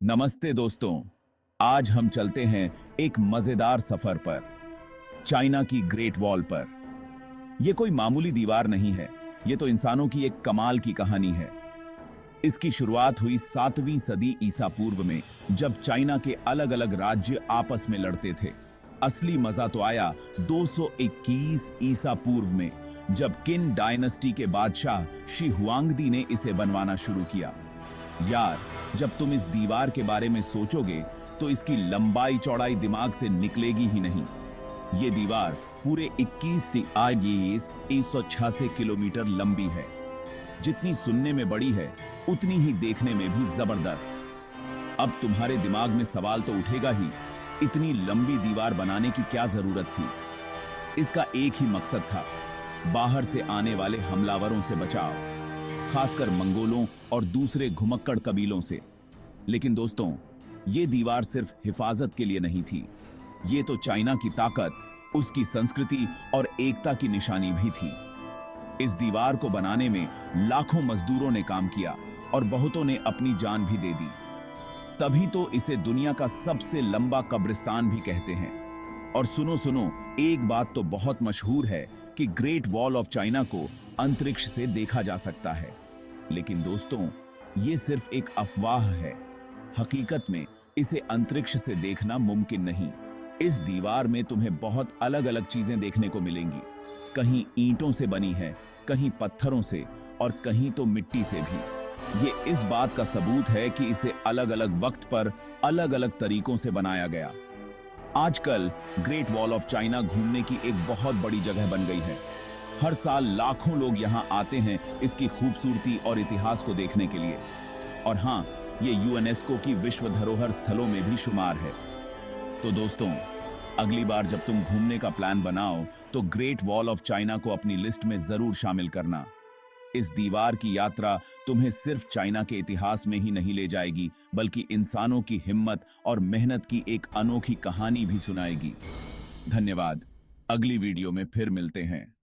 नमस्ते दोस्तों। आज हम चलते हैं एक मजेदार सफर पर, चाइना की ग्रेट वॉल पर। यह कोई मामूली दीवार नहीं है, यह तो इंसानों की एक कमाल की कहानी है। इसकी शुरुआत हुई 7वीं सदी ईसा पूर्व में, जब चाइना के अलग अलग राज्य आपस में लड़ते थे। असली मजा तो आया 221 ईसा पूर्व में, जब किन डायनेस्टी के बादशाह शी हुआंगदी ने इसे बनवाना शुरू किया। यार, जब तुम इस दीवार के बारे में सोचोगे तो इसकी लंबाई चौड़ाई दिमाग से निकलेगी ही नहीं। ये दीवार पूरे 186 किलोमीटर लंबी है। जितनी सुनने में बड़ी है, उतनी ही देखने में भी जबरदस्त। अब तुम्हारे दिमाग में सवाल तो उठेगा ही, इतनी लंबी दीवार बनाने की क्या जरूरत थी? इसका एक ही मकसद था, बाहर से आने वाले हमलावरों से बचाव, खासकर मंगोलों और दूसरे घुमक्कड़ कबीलों से। लेकिन दोस्तों, ये दीवार सिर्फ हिफाजत के लिए नहीं थी, ये तो चाइना की ताकत, उसकी संस्कृति और एकता की निशानी भी थी। इस दीवार को बनाने में लाखों मजदूरों ने काम किया और बहुतों ने अपनी जान भी दे दी। तभी तो इसे दुनिया का सबसे लंबा कब्रिस्तान भी कहते हैं। और सुनो सुनो, एक बात तो बहुत मशहूर है कि ग्रेट वॉल ऑफ चाइना को अंतरिक्ष से देखा जा सकता है। लेकिन दोस्तों, ये सिर्फ एक अफवाह है। हकीकत में इसे अंतरिक्ष से देखना मुमकिन नहीं। इस दीवार में तुम्हें बहुत अलग अलग चीजें देखने को मिलेंगी। कहीं ईंटों से बनी है, कहीं पत्थरों से, और कहीं तो मिट्टी से भी। ये इस बात का सबूत है कि इसे अलग अलग वक्त पर अलग अलग तरीकों से बनाया गया। आजकल ग्रेट वॉल ऑफ चाइना घूमने की एक बहुत बड़ी जगह बन गई है। हर साल लाखों लोग यहां आते हैं इसकी खूबसूरती और इतिहास को देखने के लिए। और हां, ये यूनेस्को की विश्व धरोहर स्थलों में भी शुमार है। तो दोस्तों, अगली बार जब तुम घूमने का प्लान बनाओ तो ग्रेट वॉल ऑफ चाइना को अपनी लिस्ट में जरूर शामिल करना। इस दीवार की यात्रा तुम्हें सिर्फ चाइना के इतिहास में ही नहीं ले जाएगी, बल्कि इंसानों की हिम्मत और मेहनत की एक अनोखी कहानी भी सुनाएगी। धन्यवाद। अगली वीडियो में फिर मिलते हैं।